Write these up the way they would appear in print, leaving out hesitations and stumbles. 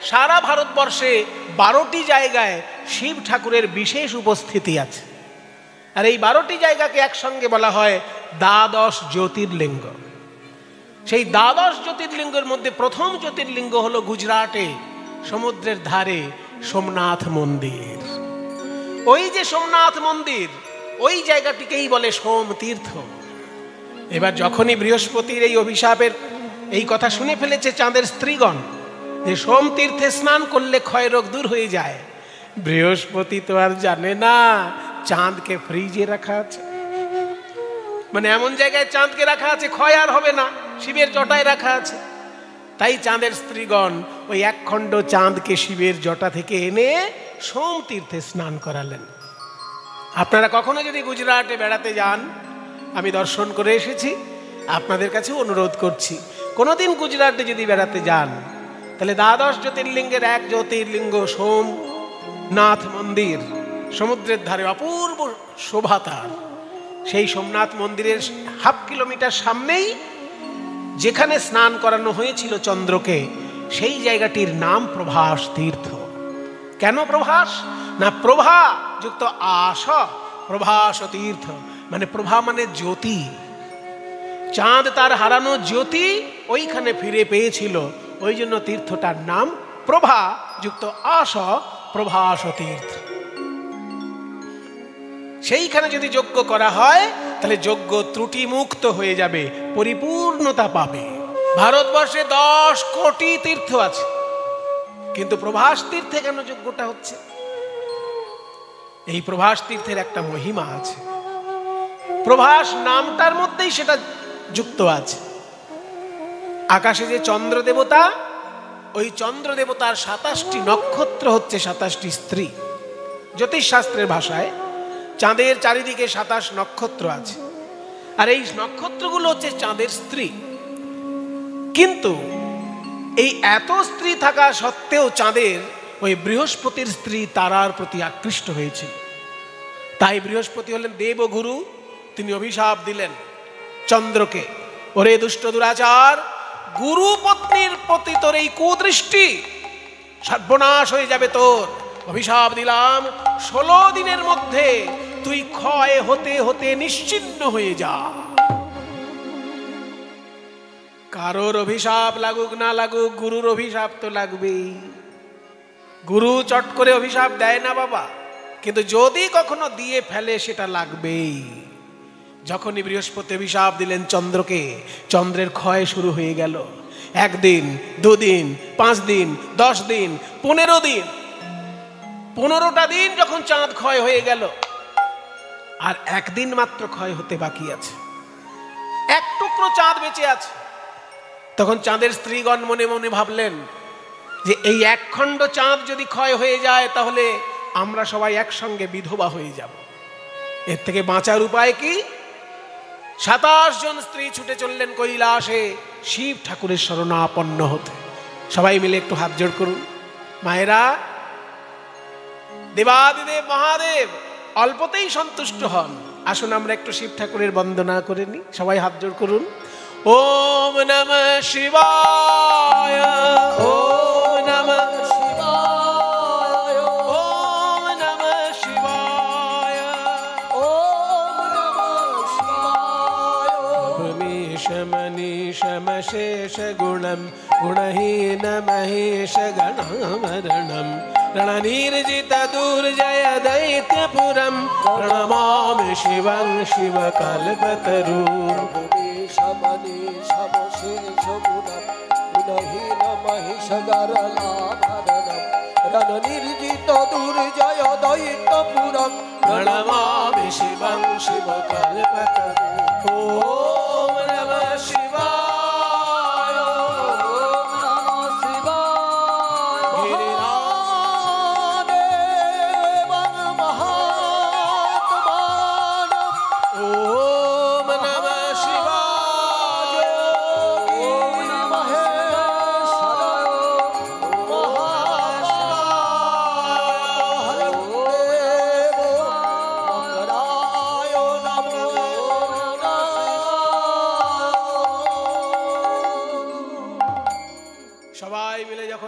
সারা ভারতবর্ষে 12টি জায়গায় শিব ঠাকুরের বিশেষ উপস্থিতি আছে। আর এই 12টি জায়গাকে একসঙ্গে বলা হয় দ্বাদশ জ্যোতির্লিঙ্গ। সেই দ্বাদশ জ্যোতির্লিঙ্গের মধ্যে প্রথম জ্যোতির্লিঙ্গ হলো গুজরাটে সমুদ্রের ধারে সোমনাথ মন্দির। ওই যে সোমনাথ মন্দির, ওই জায়গাটিকেই বলে সোম তীর্থ। এবার যখনই বৃহস্পতির এই অভিশাপের এই কথা শুনে ফেলেছে চাঁদের স্ত্রীগণ যে সোম তীর্থে স্নান করলে ক্ষয় রোগ দূর হয়ে যায়, বৃহস্পতি তো আর জানে না চাঁদকে ফ্রিজে রাখা আছে, মানে এমন জায়গায় চাঁদকে রাখা আছে ক্ষয় আর হবে না, শিবের জটায় রাখা আছে। তাই চাঁদের স্ত্রীগণ ওই একখণ্ড চাঁদকে শিবের জটা থেকে এনে সোম তীর্থে স্নান করালেন। আপনারা কখনো যদি গুজরাটে বেড়াতে যান, আমি দর্শন করে এসেছি, আপনাদের কাছে অনুরোধ করছি কোনোদিন গুজরাটে যদি বেড়াতে যান তাহলে দ্বাদশ জ্যোতির্লিঙ্গের এক জ্যোতির্লিঙ্গ সোমনাথ মন্দির, সমুদ্রের ধারে অপূর্ব শোভা তার। সেই সোমনাথ মন্দিরের হাফ কিলোমিটার সামনেই যেখানে স্নান করানো হয়েছিল চন্দ্রকে, সেই জায়গাটির নাম প্রভাস তীর্থ। কেন প্রভাস? না প্রভা যুক্ত আস, প্রভাস তীর্থ, মানে প্রভা মানে জ্যোতি। চাঁদ তার হারানো জ্যোতি ওইখানে ফিরে পেয়েছিল, ওই জন্য তীর্থটার নাম প্রভা যুক্ত আস, প্রভাস তীর্থ। সেইখানে যদি যজ্ঞ করা হয় তাহলে যজ্ঞ ত্রুটি মুক্ত হয়ে যাবে, পরিপূর্ণতা পাবে। ভারতবর্ষে 10 কোটি তীর্থ আছে, কিন্তু প্রভাস তীর্থে কেন যজ্ঞটা হচ্ছে? এই প্রভাস তীর্থের একটা মহিমা আছে। প্রভাস নামটার মধ্যেই সেটা যুক্ত আছে। আকাশে যে চন্দ্র দেবতা, ওই চন্দ্র দেবতার 27টি নক্ষত্র হচ্ছে 27টি স্ত্রী। জ্যোতিষশাস্ত্রের ভাষায় চাঁদের চারিদিকে 27 নক্ষত্র আছে, আর এই নক্ষত্রগুলো হচ্ছে চাঁদের স্ত্রী। কিন্তু এই এত স্ত্রী থাকা সত্ত্বেও চাঁদের ওই বৃহস্পতির স্ত্রী তারার প্রতি আকৃষ্ট হয়েছিল। তাই বৃহস্পতি হলেন দেবগুরু, তিনি অভিশাপ দিলেন চন্দ্রকে, ওরে দুষ্ট দুরাচার, গুরু পত্নীর প্রতি তোর এই কুদৃষ্টি, সর্বনাশ হয়ে যাবে তোর। অভিশাপ দিলাম 16 দিনের মধ্যে তুই ক্ষয় হতে হতে নিশ্চিহ্ন হয়ে যা। কারোর অভিশাপ লাগুক না লাগুক, গুরুর অভিশাপ তো লাগবেই। গুরু চট করে অভিশাপ দেয় না বাবা, কিন্তু যদি কখনো দিয়ে ফেলে সেটা লাগবেই। যখনই বৃহস্পতি অভিশাপ দিলেন চন্দ্রকে, চন্দ্রের ক্ষয় শুরু হয়ে গেল। 1 দিন, 2 দিন, 5 দিন, 10 দিন, 15 দিন, 15টা দিন যখন চাঁদ ক্ষয় হয়ে গেল, আর 1 দিন মাত্র ক্ষয় হতে বাকি আছে, 1 টুকরো চাঁদ বেঁচে আছে। তখন চাঁদের স্ত্রীগণ মনে মনে ভাবলেন যে এই 1 খণ্ড চাঁদ যদি ক্ষয় হয়ে যায় তাহলে আমরা সবাই একসঙ্গে বিধবা হয়ে যাব। এর থেকে বাঁচার উপায় কি? 27 জন স্ত্রী ছুটে চললেন কৈলাসে শিব ঠাকুরের শরণাপন্ন হতে। সবাই মিলে একটু হাত জোড় করুন। মায়েরা, দেবাদিদেব মহাদেব অল্পতেই সন্তুষ্ট হন, আসুন আমরা একটু শিব ঠাকুরের বন্দনা করে নিই। সবাই হাত জোড় করুন। ওম নমঃ শিবায়, ওম নমঃ শিবায়, ওম নমঃ শিবায়, ওম নমঃ শিবায়। ভূমিশ মনীষ মশেষ গুণম গুণহীন মহেশ গণমरणम रणनिर्जित दुर्जय दैत्यपुरम प्रणमामि शिवं शिवकल्पतरुं। रणनिर्जित दुर्जय दैत्यपुरम प्रणमामि शिवं शिवकल्पतरुं। ओम नमः शिवाय।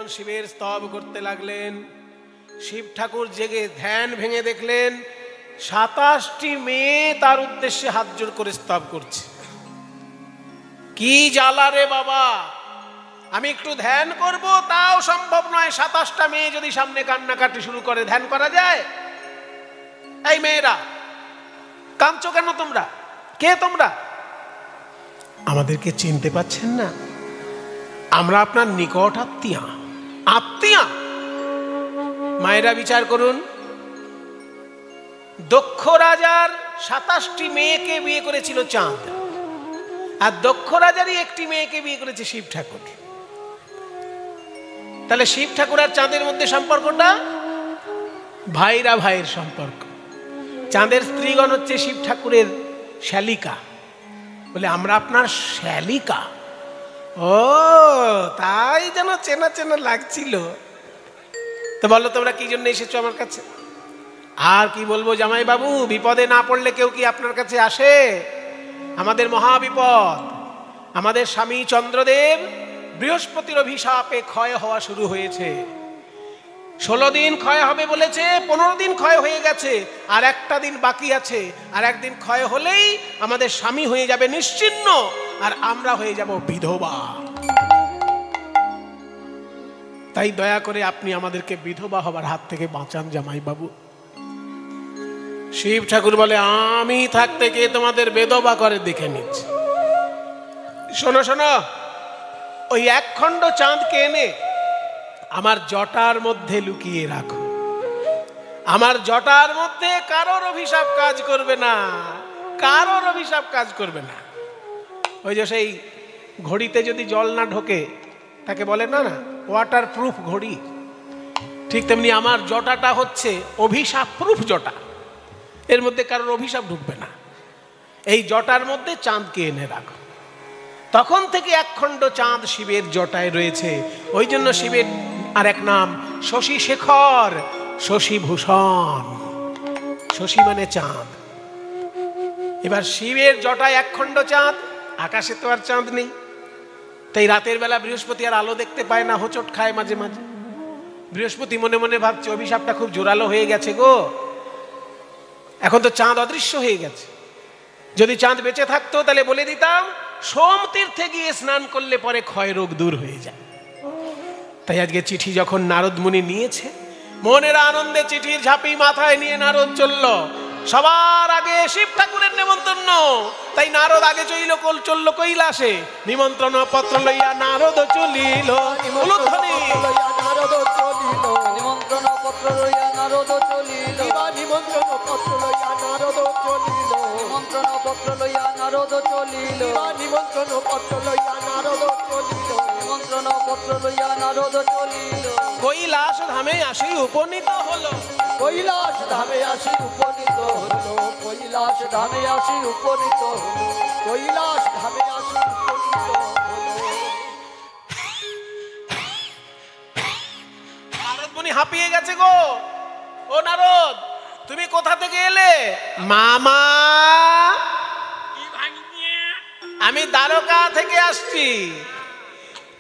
যখন শিবের স্তব করতে লাগলেন, শিব ঠাকুর জেগে ধ্যান ভেঙে দেখলেন 27টি মেয়ে তার উদ্দেশ্যে হাত জোড় করে স্তব করছে। কি জ্বালা রে বাবা, আমি একটু ধ্যান করব তাও সম্ভব নয়। 27টা মেয়ে যদি সামনে কান্নাকাটি শুরু করে, ধ্যান করা যায়? এই মেয়েরা কাঁদছো কেন? তোমরা কে? তোমরা আমাদেরকে চিনতে পাচ্ছেন না? আমরা আপনার নিকট আত্মীয়া। আত্মীয়া? মায়েরা বিচার করুন, দক্ষ রাজার 27টি মেয়েকে বিয়ে করেছিল চাঁদ, আর দক্ষ রাজারই একটি মেয়েকে বিয়ে করেছে শিব ঠাকুর। তাহলে শিব ঠাকুর আর চাঁদের মধ্যে সম্পর্কটা ভাইরা ভাইয়ের সম্পর্ক। চাঁদের স্ত্রীগণ হচ্ছে শিব ঠাকুরের শ্যালিকা, বলে আমরা আপনার শ্যালিকা। ও তাই যেন চেনা চেনা লাগছিল। তো বলো তোমরা কি জন্য এসেছো আমার কাছে? আর কি বলবো জামাই বাবু, বিপদে না পড়লে কেউ কি আপনার কাছে আসে? আমাদের মহা বিপদ। আমাদের স্বামী চন্দ্রদেব বৃহস্পতির অভিশাপে ক্ষয় হওয়া শুরু হয়েছে। 16 দিন ক্ষয় হবে বলেছে, 15 দিন ক্ষয় হয়ে গেছে, আর একটা দিন বাকি আছে। আর একদিন ক্ষয় হলেই আমাদের স্বামী হয়ে যাবে নিশ্চিহ্ন, আর আমরা হয়ে যাব বিধবা। তাই দয়া করে আপনি আমাদেরকে বিধবা হবার হাত থেকে বাঁচান জামাই বাবু। শিব ঠাকুর বলে, আমি থাকতে কে তোমাদের বেধবা করে দেখে নিচ্ছে। শোনো শোনো, ওই 1 খণ্ড চাঁদকে এনে আমার জটার মধ্যে লুকিয়ে রাখো। আমার জটার মধ্যে কারোর অভিশাপ কাজ করবে না, কারোর অভিশাপ কাজ করবে না। ওই যে সেই ঘড়িতে যদি জল না ঢোকে তাকে বলে না না ওয়াটার প্রুফ ঘড়ি, ঠিক তেমনি আমার জটাটা হচ্ছে অভিশাপ প্রুফ জটা। এর মধ্যে কারোর অভিশাপ ঢুকবে না। এই জটার মধ্যে চাঁদকে এনে রাখো। তখন থেকে 1 খণ্ড চাঁদ শিবের জটায় রয়েছে। ওই জন্য শিবের আর এক নাম শশী শেখর, শশী ভূষণ। শশী মানে চাঁদ। এবার শিবের জটায় 1 খণ্ড চাঁদ, আকাশে তো আর চাঁদ নেই। তাই রাতের বেলা বৃহস্পতি আর আলো দেখতে পায় না, হোঁচট খায় মাঝে মাঝে। বৃহস্পতি মনে মনে ভাবছে অভিশাপটা খুব জোরালো হয়ে গেছে গো, এখন তো চাঁদ অদৃশ্য হয়ে গেছে। যদি চাঁদ বেঁচে থাকতো তাহলে বলে দিতাম সোম তীর্থে গিয়ে স্নান করলে পরে ক্ষয় রোগ দূর হয়ে যায়। তাই আজকে চিঠি যখন নারদ মুনি নিয়েছে, মনের আনন্দে চিঠির ঝাঁপি মাথায় নিয়ে নারদ চলল। সবার আগে শিব ঠাকুরের নিমন্ত্রণ, তাই নারদ আগে চলল কৈলাসে। নিমন্ত্রণ পত্র লইয়া নারদ চলিল। নিমন্ত্রণ পত্র লইয়া নারদ চলিল। নিমন্ত্রণ পত্র লইয়া নারদ চলিল। নিমন্ত্রণ পত্র লইয়া নারদ চলিল। নিমন্ত্রণ পত্র লইয়া নারদ চলিল। নিমন্ত্রণ পত্র লইয়া নারদ চলিল। কৈলাস ধামে আসি উপনীত হলো। কৈলাস ধামে আসি উপনীত হলো। কৈলাস ধামে আসি উপনীত হলো। কৈলাস ধামে আসি উপনীত হলো। নারদ মুনি হাঁপিয়ে গেছে গো। ও নারদ, তুমি কোথা থেকে এলে? মামা, আমি দ্বারকা থেকে আসছি।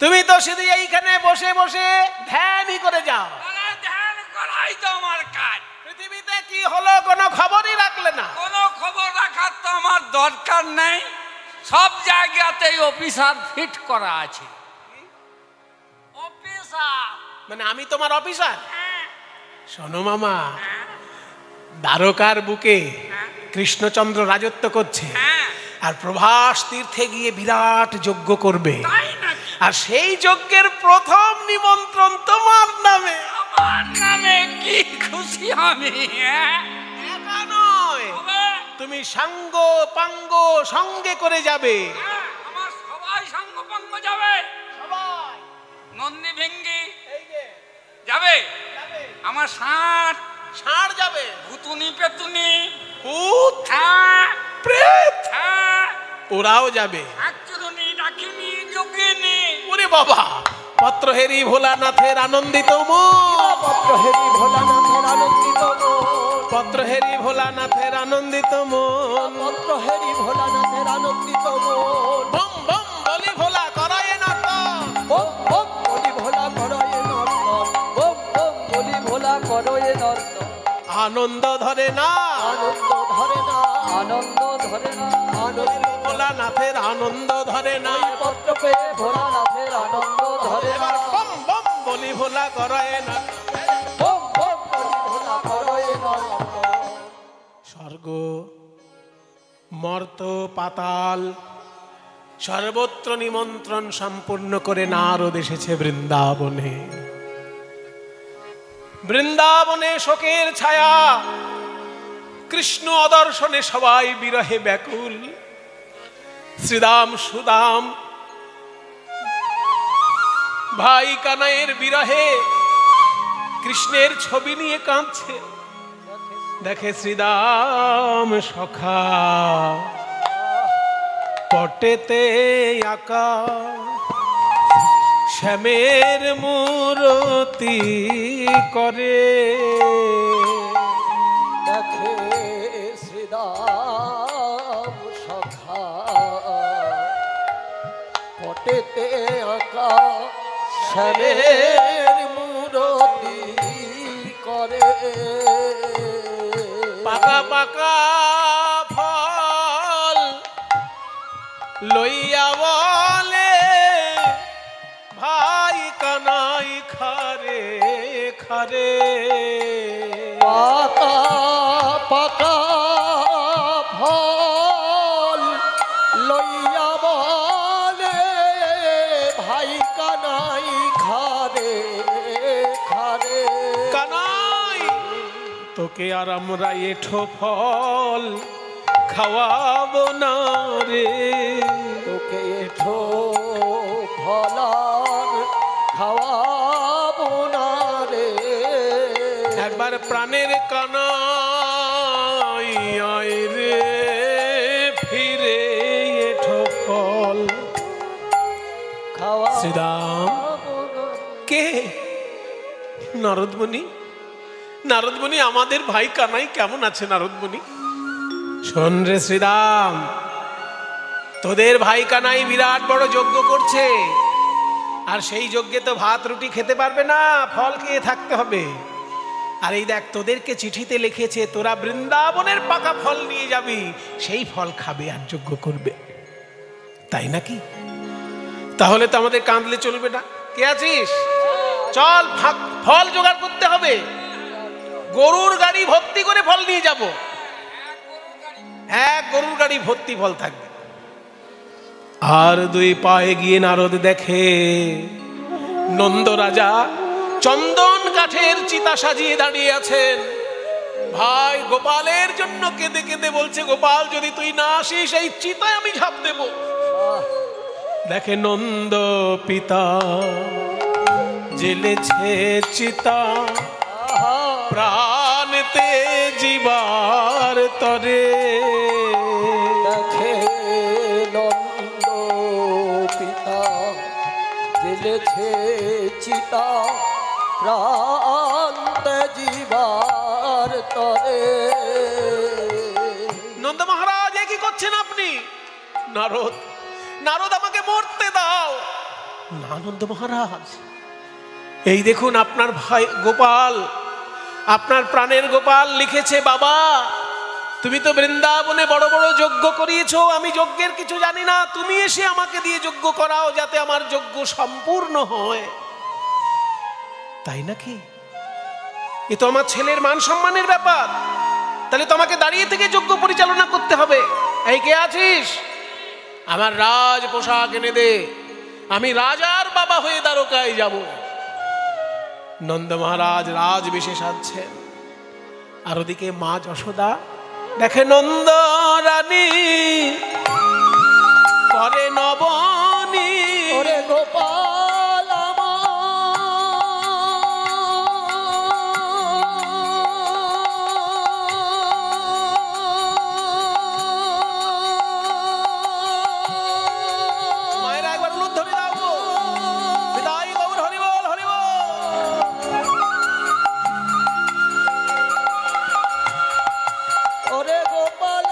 তুমি তো শুধু এইখানে বসে বসে ধ্যানই করে যাও। ধ্যান করাই তো আমার কাজ। পৃথিবীতে কি হলো কোনো খবরই রাখলে না। কোনো খবর রাখার তো আমার দরকার নেই। সব জায়গাতেই অফিসার ফিট করা আছে। অফিসার মানে আমি তোমার অফিসার? শোনো মামা, দ্বারকার বুকে কৃষ্ণচন্দ্র রাজত্ব করছে, আর প্রভাস তীর্থে গিয়ে বিরাট যজ্ঞ করবে। আর সেই যজ্ঞের প্রথম নিমন্ত্রণ তোমার নামে। আমার নামে? কি খুশি আমি। একা নয়, তুমি সাঙ্গ পাঙ্গ সঙ্গে করে যাবে। আমার সবাই সঙ্গ পাঙ্গ যাবে। সবাই নন্দী ভেঙ্গি যাবে। আমার ষাঁড় যাবে। ভুতুনি পেতুনি ভূত হ্যাঁ প্রেত হ্যাঁ ওরাও যাবে। একচুনি ডাকিনি যোগিনী। ওরে বাবা, পত্র হেরি ভোলানাথের আনন্দিত মন। পত্র হেরি ভোলানাথের আনন্দিত মন। পত্র হেরি ভোলানাথের আনন্দিত মন। পত্র হেরি ভোলানাথের আনন্দিত মন। বম বম বলি ভোলা করায় না তো। বম বম বলি ভোলা করায় না। আনন্দ ধরে না, আনন্দ ধরে না, আনন্দ ধরে না, আনন্দ ভোলানাথের আনন্দ ধরে না। পত্র পেয়ে ভোলানাথের আনন্দ ধরে না। এবার বম বম বলি ভোলা করে না। বম বম বলি ভোলা করে না। স্বর্গ মর্ত পাতাল সর্বত্র নিমন্ত্রণ সম্পূর্ণ করে নারদ এসেছে বৃন্দাবনে। বৃন্দাবনে শোকের ছায়া, কৃষ্ণ অদর্শনে সবাই বিরহে ব্যাকুল। শ্রীদাম সুদাম ভাই কানাইয়ের বিরহে কৃষ্ণের ছবি নিয়ে কাঁদছে। দেখে শ্রীদাম সখা পটেতে আঁকা শ্যামের মূরতি করে। দেখে শ্রীদাম সখা পটেতে আঁকা শ্যামের মূরতি করে। পাকা পাকা ফল লইয়া বলে ভাই কানাই খারে খারে। পাকা পাকা ফল লইয়া বলে ভাই কানাই খারে খারে। কানাই তোকে আর আমরা এঠো ফল খাওয়াবো না রে। তোকে এঠো ফলার খাওয়াবো না রে। একবার প্রাণের কানাই আয় রে ফিরে এঠো ফল খাওয়া শ্রীদাম কে? নারদমুনি, নারদমুনি আমাদের ভাই কানাই কেমন আছে? নারদমুনি শোন রে শ্রীদাম, তোদের ভাই কানাই বিরাট বড় যজ্ঞ করছে, আর সেই যজ্ঞে তো ভাত রুটি খেতে পারবে না, ফল খেয়ে থাকতে হবে। আর এই দেখ তোদেরকে চিঠিতে লিখেছে তোরা বৃন্দাবনের পাকা ফল নিয়ে যাবি, সেই ফল খাবে আর যজ্ঞ করবে, তাই নাকি? তাহলে তো আমাদের কাঁদলে চলবে না। কে আছিস? চল ফল জোগাড় করতে হবে, গরুর গাড়ি ভর্তি করে ফল নিয়ে যাব। এক গরুর গাড়ি ভর্তি ফল থাকবে। আর দুই পায়ে গিয়ে নারদ দেখে নন্দ রাজা চন্দন কাঠের চিতা সাজিয়ে দাঁড়িয়ে আছেন। ভাই গোপালের জন্য কেঁদে কেঁদে বলছে, গোপাল যদি তুই না আসিস এই চিতায় আমি ঝাঁপ দেব। দেখে নন্দ পিতা জেলেছে চিতা প্রাণতে জীবার তরে। দেখে নন্দ পিতা জেলেছে চিতা প্রাণতে জীবার তরে। নন্দ মহারাজ এ কি করছেন আপনি? নারদ, নারদ আমাকে মরতে দাও। না নন্দ মহারাজ, এই দেখুন আপনার ভাই গোপাল, আপনার প্রাণের গোপাল লিখেছে, বাবা তুমি তো বৃন্দাবনে বড় বড় যজ্ঞ করিয়েছো, আমি যজ্ঞের কিছু জানি না, তুমি এসে আমাকে দিয়ে যজ্ঞ করাও যাতে আমার যজ্ঞ সম্পূর্ণ হয়। তাই নাকি? এ তো আমার ছেলের মান সম্মানের ব্যাপার, তাহলে তোমাকে দাঁড়িয়ে থেকে যজ্ঞ পরিচালনা করতে হবে। এই কে আছিস? আমার রাজ পোশাক এনে দে, আমি রাজার বাবা হয়ে দ্বারকায় যাব। নন্দ মহারাজ রাজ বিশেষ আছেন, আর ওদিকে মা যশোদা দেখে নন্দ রানী করে নবনী। ওরে গোপাল মায়েরা একবার উলুদ ধরে দাও গো। বিদায় গৌর হরি বল, হরি বল। ওরে গোপাল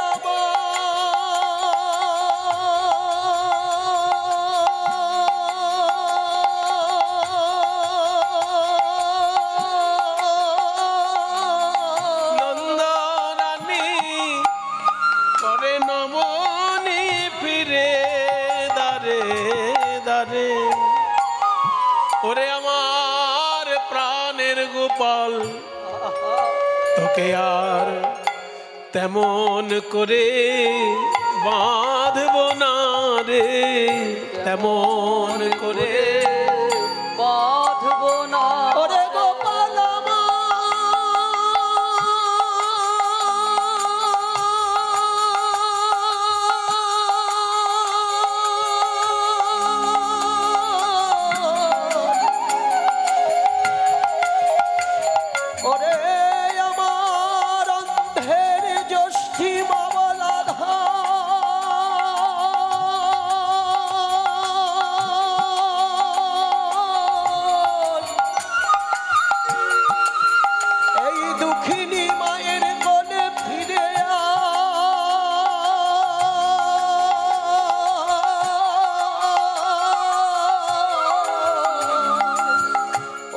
দারে। ওরে আমার প্রাণের গোপাল, তোকে আর তেমন করে বাঁধব না রে, তেমন করে বাঁধবো না। ওরে গোপাল ওরে আমার অন্ধের জ্যোষ্ঠী মামলা এই দুঃখিনী মায়ের কোলে ফিরে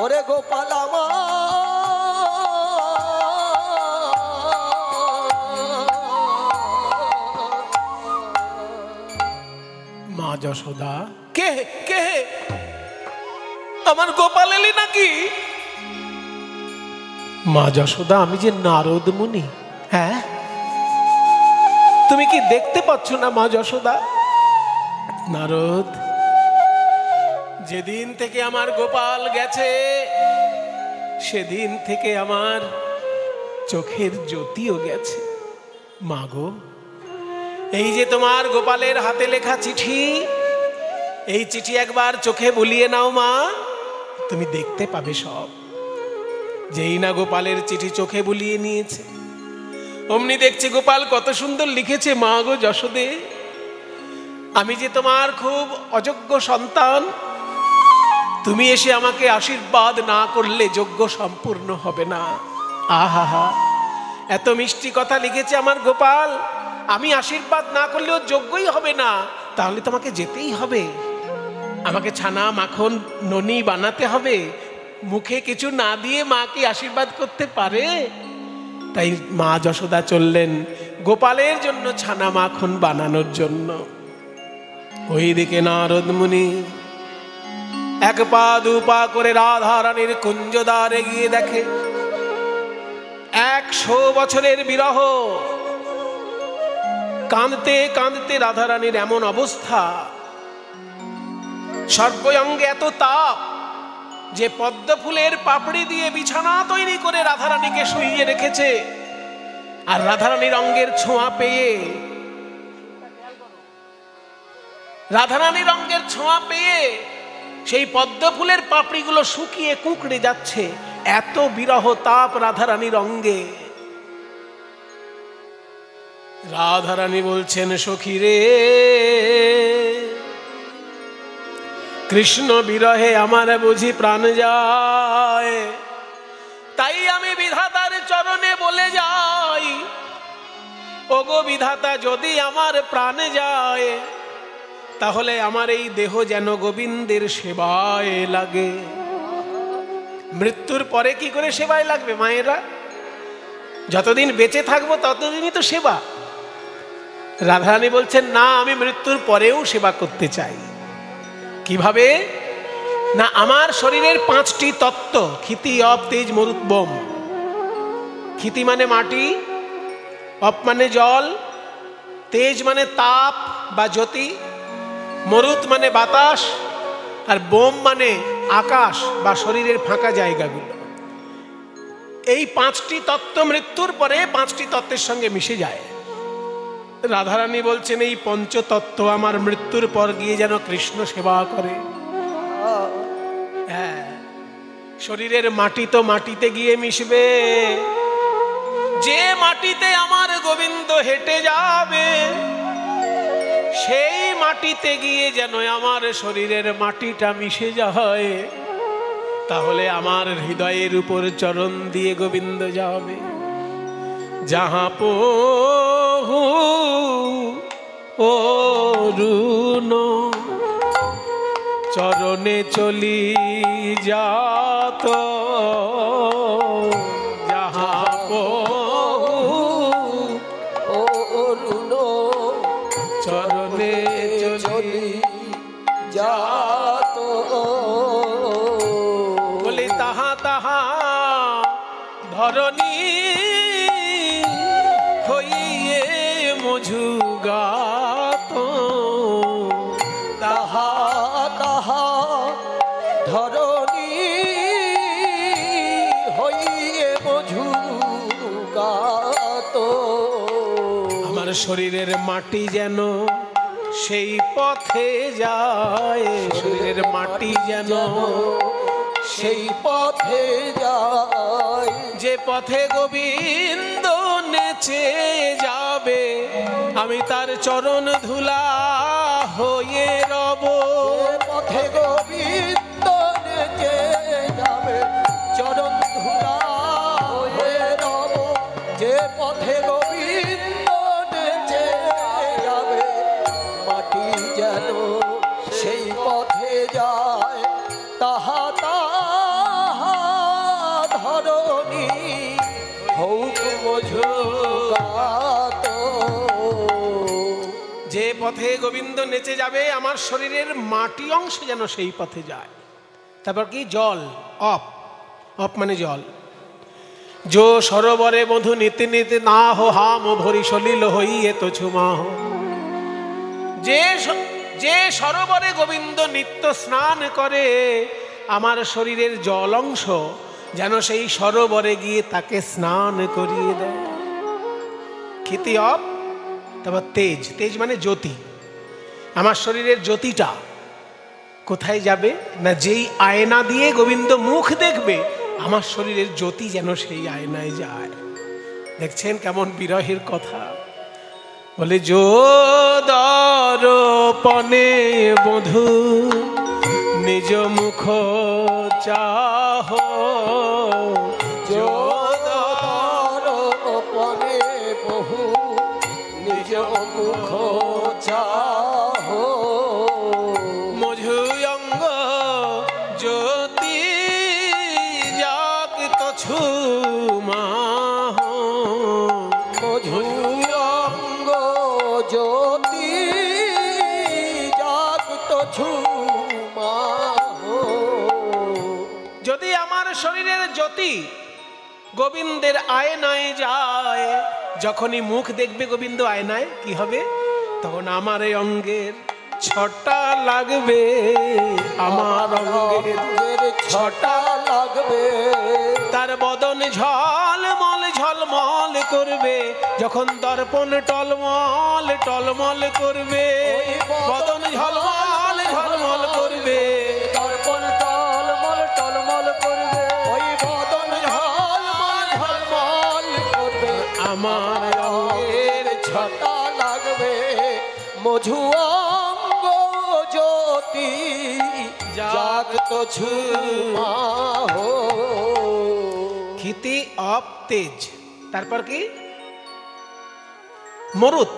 ওরে গোপাল মা যশোদা। কে কে আমার গোপাল এলি নাকি? মা যশোদা, আমি যে নারদ মুনি। হ্যাঁ, তুমি কি দেখতে পাচ্ছ না মা যশোদা? নারদ, যেদিন থেকে আমার গোপাল গেছে সেদিন থেকে আমার চোখের জ্যোতিও গেছে। মা গো, এই যে তোমার গোপালের হাতে লেখা চিঠি, এই চিঠি একবার চোখে বুলিয়ে নাও মা, তুমি দেখতে পাবে সব। যেই না গোপালের চিঠি চোখে বুলিয়ে নিয়েছে, অমনি দেখছি গোপাল কত সুন্দর লিখেছে। মা গো যশোদে, আমি যে তোমার খুব অযোগ্য সন্তান, তুমি এসে আমাকে আশীর্বাদ না করলে যজ্ঞ সম্পূর্ণ হবে না। আহা, এত মিষ্টি কথা লিখেছে আমার গোপাল, আমি আশীর্বাদ না করলেও যজ্ঞই হবে না। তাহলে তোমাকে যেতেই হবে, আমাকে ছানা মাখন ননি বানাতে হবে। মুখে কিছু না দিয়ে মা কি আশীর্বাদ করতে পারে? তাই মা যশোদা চললেন গোপালের জন্য ছানা মাখন বানানোর জন্য। ওইদিকে নারদ মুনি এক পা দু পা করে রাধা রানীর কুঞ্জদ্বারে গিয়ে দেখে 100 বছরের বিরহ। কাঁদতে কাঁদতে রাধা রানীর এমন অবস্থা, সর্বঙ্গে এত তাপ যে পদ্ম ফুলের পাপড়ি দিয়ে বিছানা তৈরি করে রাধা রানীকে শুইয়ে রেখেছে। আর রাধা রানীর অঙ্গের ছোঁয়া পেয়ে, রাধা রানীর অঙ্গের ছোঁয়া পেয়ে সেই পদ্ম ফুলের পাপড়িগুলো শুকিয়ে কুঁকড়ে যাচ্ছে। এত বিরহ তাপ রাধা রানীর অঙ্গে। রাধা রানী বলছেন, সখী রে, কৃষ্ণ বিরহে আমার বুঝি প্রাণ যায়, তাই আমি বিধাতার চরণে বলে যাই, ওগো বিধাতা, যদি আমার প্রাণ যায় তাহলে আমার এই দেহ যেন গোবিন্দের সেবায় লাগে। মৃত্যুর পরে কি করে সেবায় লাগবে মায়েরা? যতদিন বেঁচে থাকবো ততদিনই তো সেবা। রাধারানী বলছেন, না, আমি মৃত্যুর পরেও সেবা করতে চাই। কিভাবে না, আমার শরীরের 5টি তত্ত্ব, ক্ষিতি অপ তেজ মরুত বোম। ক্ষিতি মানে মাটি, অপ মানে জল, তেজ মানে তাপ বা জ্যোতি, মরুত মানে বাতাস, আর বোম মানে আকাশ বা শরীরের ফাঁকা জায়গাগুলো। এই 5টি তত্ত্ব মৃত্যুর পরে 5টি তত্ত্বের সঙ্গে মিশে যায়। রাধারানী বলছেন, এই পঞ্চতত্ত্ব আমার মৃত্যুর পর গিয়ে যেন কৃষ্ণ সেবা করে। হ্যাঁ, শরীরের মাটি তো মাটিতে গিয়ে মিশবে, যে মাটিতে আমার গোবিন্দ হেঁটে যাবে সেই মাটিতে গিয়ে যেন আমার শরীরের মাটিটা মিশে যায়। তাহলে আমার হৃদয়ের উপর চরণ দিয়ে গোবিন্দ যাবে। যাহা পহু অরুণ চরণে চলি যাত, যাহা পহু অরুণ চরণে চলি জাত বলে তাহা তাহা ধরণী হইয়ে মধুগাত তাহা তাহা ধরণী হইয়ে মধুগাত আমার শরীরের মাটি যেন সেই পথে যায়, শরীরের মাটি যেন সেই পথে যায়, যে পথে গোবিন্দ নেচে যাবে আমি তার চরণ ধুলা হয়ে রব। পথে গোবিন্দ নেচে যাবে চরণ ধুলা হয়ে রব, যে পথে গোবিন্দ নেচে যাবে মাটি যেন সেই পথে যায়। তাহা তাহা ধরণী হউক মধুগাত। যে পথে গোবিন্দ নেচে যাবে আমার শরীরের মাটি অংশ যেন সেই পথে যায়। তারপর কি জল, অপ, অপ মানে জল। जो सरोवरे मधु नीति नीति ना हो हाम भरी सलिल हइए तो छुमाह। যে সরোবরে গোবিন্দ নিত্য স্নান করে আমার শরীরের জল অংশ যেন সেই সরোবরে গিয়ে তাকে স্নান করিয়ে দেয়। খিতি অপ, তারপর তেজ, তেজ মানে জ্যোতি। আমার শরীরের জ্যোতিটা কোথায় যাবে না যেই আয়না দিয়ে গোবিন্দ মুখ দেখবে আমার শরীরের জ্যোতি যেন সেই আয়নায় যায়। দেখছেন কেমন বিরহের কথা। বলে যো দর্পণে বধূ নিজ মুখ চাহ, যো দর্পণে বহু নিজ মুখ চাহ, মধু অঙ্গ জ্যোতি জাগত ছুমাহ। মধু অঙ্গ জ্যোতি জাগত ছুমাহ। যদি আমার শরীরের জ্যোতি গোবিন্দের আয়নায় যায়, যখনই মুখ দেখবে গোবিন্দ আয়নায় কি হবে, তখন আমার এই অঙ্গের ছটা লাগবে, আমার অঙ্গের ছটা লাগবে। তার বদন ঝলমল ঝলমল করবে যখন দর্পণ টলমল টলমল করবে। বদন ঝলমল ঝলমল করবে, দর্পণ টলমল টলমল করবে, ওই বদন ঝলমল ঝলমল করবে। আমার অঙ্গের ছটা লাগবে, মধু অঙ্গ জ্যোতি জাগত ছুমাহ। খিতি অপ তেজ। তারপর কি মরুত,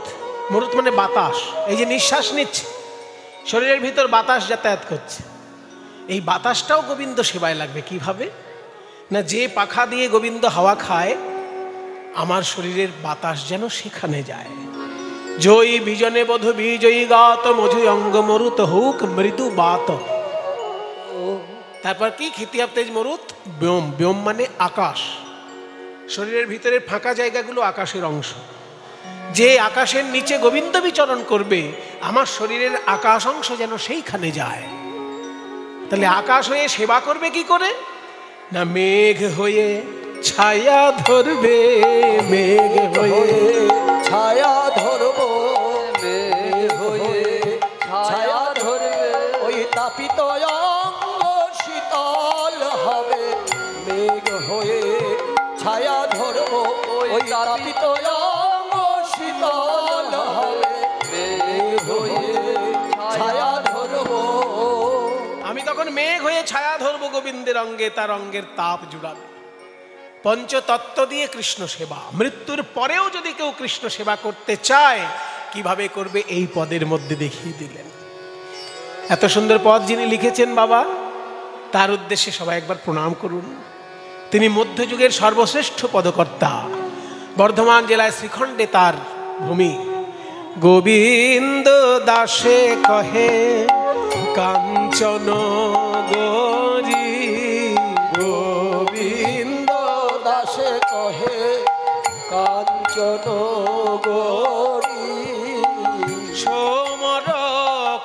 মরুত মানে বাতাস। এই যে নিঃশ্বাস নিচ্ছে শরীরের ভিতর বাতাস যাতায়াত করছে, এই বাতাসটাও গোবিন্দ সেবায় লাগবে। কিভাবে না যে পাখা দিয়ে গোবিন্দ হাওয়া খায় আমার শরীরের বাতাস যেন সেখানে যায়। জয়ী বিজনে বধু বিজয়ী গাত মধু অঙ্গ মরুত হুক মৃদু বাত। তারপর কি খিতি অপ তেজ মরুত ব্যোম। ব্যোম মানে আকাশ। শরীরের ভিতরের ফাঁকা জায়গাগুলো আকাশের অংশ। যে আকাশের নিচে গোবিন্দ বিচরণ করবে আমার শরীরের আকাশ অংশ যেন সেইখানে যায়। তাহলে আকাশ হয়ে সেবা করবে কি করে না মেঘ হয়ে ছায়া ধরবে, মেঘ হয়ে ছায়া ধরব, মেঘ হয়ে ছায়া ধরবে, ওই তাপিত অঙ্গ শীতল হবে। মেঘ হয়ে ছায়া ধরব, ওই তাপিত অঙ্গ শীতল হবে। মেঘ হয়ে ছায়া ধরব, আমি তখন মেঘ হয়ে ছায়া ধরবো গোবিন্দের অঙ্গে, তার অঙ্গের তাপ জুড়াবে। পঞ্চতত্ত্ব দিয়ে কৃষ্ণ সেবা। মৃত্যুর পরেও যদি কেউ কৃষ্ণ সেবা করতে চায় কিভাবে করবে এই পদের মধ্যে দেখিয়ে দিলেন। এত সুন্দর পদ যিনি লিখেছেন বাবা, তার উদ্দেশ্যে সবাই একবার প্রণাম করুন। তিনি মধ্যযুগের সর্বশ্রেষ্ঠ পদকর্তা। বর্ধমান জেলায় শ্রীখণ্ডে তার ভূমি। গোবিন্দ দাসে কহে কাঞ্চন গৌরী গোবিন্দ দাসে কহে কাঞ্চন গৌরী সোমর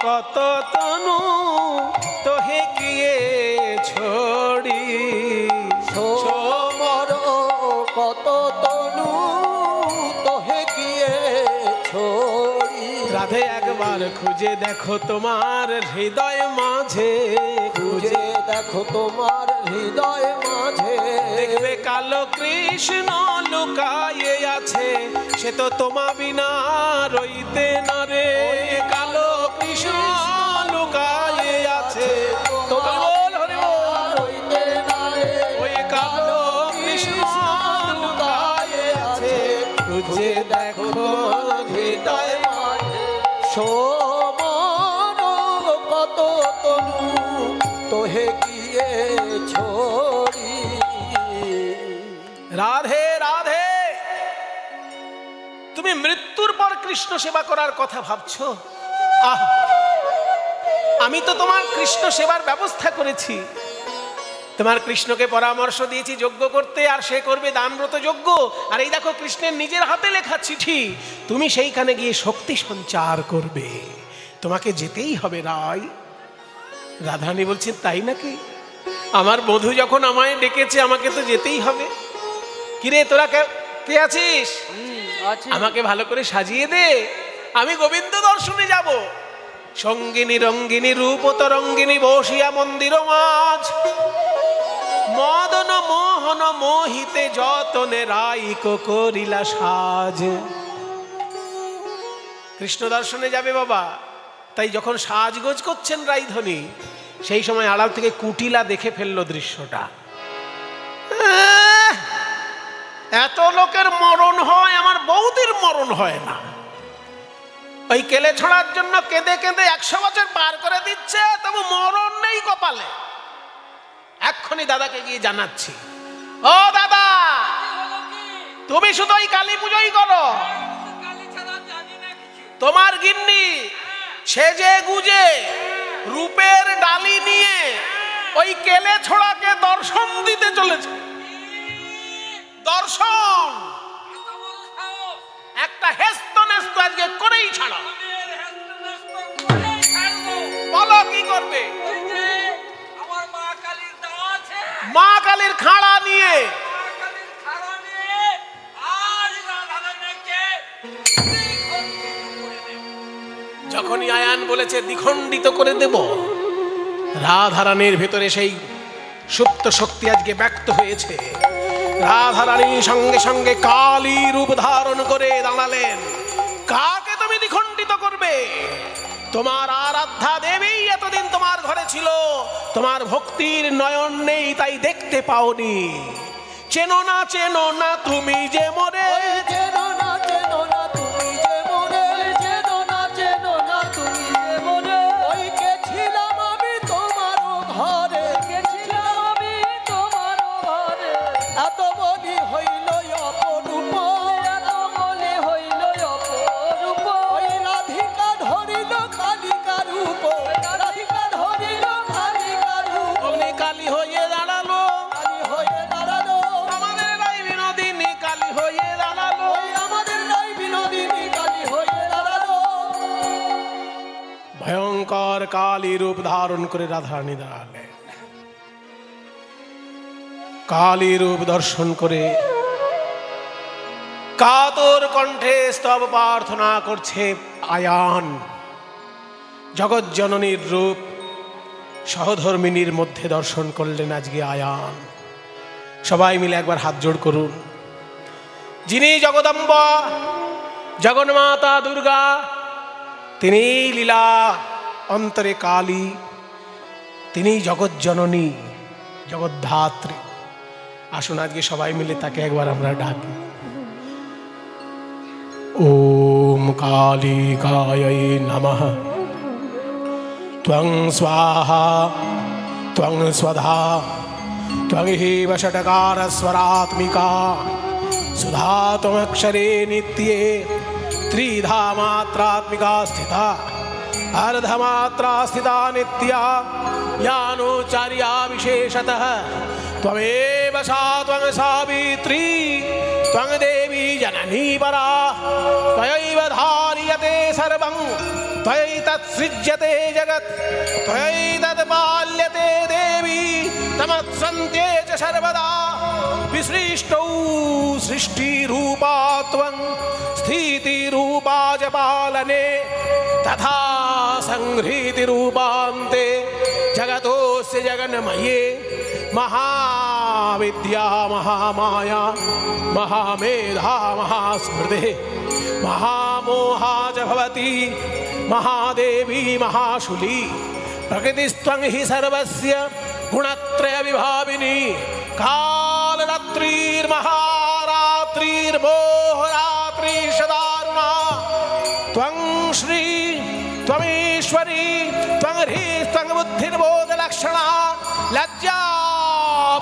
কত তনু তোহে কিয়ে ছড়ি সোমর কত তনু তোহে গিয়ে ছড়ি রাধে একবার খুঁজে দেখো তোমার হৃদয় মাঝে, খুঁজে দেখো তোমার হৃদয় মাঝে দেখবে কালো কৃষ্ণ লুকায়ে আছে, সে তো তোমা বিনা রইতে না রে। কালো কৃষ্ণ লুকায়ে আছে, তোমার বল হরি বল। রইতে না রে ওই কালো কৃষ্ণ লুকায়ে আছে, খুঁজে দেখো হৃদয় মাঝে। সোমর কত তনু তোহে গিয়ে ছড়ি রাধে রাধে, তুমি মৃত্যুর পর কৃষ্ণ সেবা করার কথা ভাবছো? আহ, আমি তো তোমার কৃষ্ণ সেবার ব্যবস্থা করেছি। তোমার কৃষ্ণকে পরামর্শ দিয়েছি যজ্ঞ করতে, আর সে করবে দানব্রত যজ্ঞ। আর এই দেখো কৃষ্ণের নিজের হাতে লেখা চিঠি, তুমি সেইখানে গিয়ে শক্তি সঞ্চার করবে। তোমাকে যেতেই হবে রায়। রাধারানী বলছেন তাই নাকি? আমার বধূ যখন আমায় ডেকেছে আমাকে তো যেতেই হবে। কিরে তোরা কে আছিস? আমাকে ভালো করে সাজিয়ে দে, আমি গোবিন্দ দর্শনে যাব। সঙ্গিনী রঙ্গিনী রূপ তরঙ্গিনী বসিয়া মন্দির মাঝ, মদন মোহন মোহিতে যতনে রাইক করিলা সাজ। কৃষ্ণ দর্শনে যাবে বাবা, তাই যখন সাজগোজ করছেন রাইধনী, সেই সময় আড়াল থেকে কুটিলা দেখে ফেললো দৃশ্যটা। এত লোকের মরণ হয়, আমার বৌদির মরণ হয় না। ওই কেলে ছড়ার জন্য কেঁদে কেঁদে 100 বছর পার করে দিচ্ছে, তবু মরণ নেই কপালে। এক্ষুনি দাদাকে গিয়ে জানাচ্ছি, ও দাদা, তুমি শুধু ওই কালী পুজোই করো। তোমার গিন্নি সেজে গুজে রূপের ডালি নিয়ে ওই কেলে ছড়াকে দর্শন দিতে চলেছে। দর্শন একটা হেস্ত নেস্ত আজকে করেই ছাড়ো। বলো কি করবে? মা কালীর খাড়া নিয়ে যখনই আয়ান বলেছে দ্বিখণ্ডিত করে দেব, রাধারানীর ভেতরে সেই সুপ্ত শক্তি আজকে ব্যক্ত হয়েছে। রাধারানী সঙ্গে সঙ্গে কালী রূপ ধারণ করে দাঁড়ালেন। কাকে তুমি দ্বিখণ্ডিত করবে? তোমার আরাধ্যা দেবী এতদিন তোমার ঘরে ছিল, তোমার ভক্তির নয়ন নেই তাই দেখতে পাওনি। চেনো না তুমি যে মরে, চেনো না তুমি যে মনে, চেনো না তুমি যে মনে। ওই গেছিলাম আমি তোমার ঘরে, গেছিলাম আমি তোমার ঘরে। এত বলি হইল অপরূপ, এত বলি হইল অপরূপ। ওই রাধিকা ধরিল কালিকা রূপ, রাধিকা ধরিল কালিকা রূপ। অগ্নি কালী হয়ে দাঁড়ালো, কালী হয়ে দাঁড়ালো, আমাদের রাই বিনোদিনী কালী হয়ে দাঁড়ালো। ওই আমাদের নাই বিনোদিনী কালী হয়ে দাঁড়ালো। ভয়ঙ্কর কালী রূপ ধারণ করে রাধারানী দাঁড়ালেন। কালী রূপ দর্শন করে কাতর কণ্ঠে স্তব প্রার্থনা করছে আয়ান। জগৎ জননীর রূপ সহধর্মিনীর মধ্যে দর্শন করলেন আজকে আয়ান। সবাই মিলে একবার হাত জোড় করুন। যিনি জগদম্বা জগন্মাতা দুর্গা, তিনি লীলা অন্তরে কালী, তিনি জগৎ জননী জগদ্ধাত্রী। আসুন আজকে সবাই মিলে তাকে একবার আমরা ডাকি। ওম কালী কাयै নমঃ। ত্বং স্বাহা ত্বং স্বধা ত্বং হেব ষটকার স্বরাত্মিকা সুধা ত্বমক্ষরে নিত্যে ত্রিধা মাত্রাত্মিকা স্থিতা अर्धमात्रा स्थिता नित्या यानोचार्या विशेषतः त्वमेव सा त्वं सावित्री त्वं देवी जननी परा त्वयैव धार्यते सर्वं त्वयैतत्सृज्यते जगत् त्वयैतत्पाल्यते देवी तमत्सन्ते च सर्वदा विसृष्टौ सृष्टिरूपा त्वं स्थितिरूपा च पालने तथा संहृतिरूपान्ते जगतोऽस्य जगन्मये महाविद्या महामाया महामेधा महास्मृतिः महामोहा च भवति महादेवी महाशूली प्रकृतिस्त्वं हि सर्वस्य गुणत्रय विभाविनी कालरात्रिर्महारात्रिर्मोहरात्रिशदारुणा त्वं श्री त्वमीश्वरी त्वं ह्रीः त्वं बुद्धिर्बोधलक्षणा लज्जा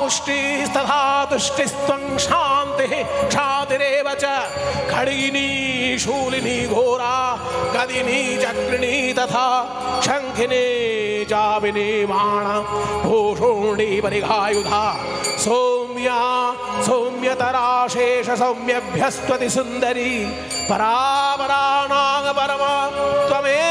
पुष्टिस्तथा तुष्टिस्त्वं शान्तिः क्षातिरेव च खड्गिनी शूलिनी घोरा गदिनी चक्रिणी तथा शङ्खिनी चापिनी बाण भूषुण्डी परिघायुधा सौम्या सौम्यतरा शेष सौम्यभ्यस्त्वति सुन्दरी परापरा नाग परमा त्वमेव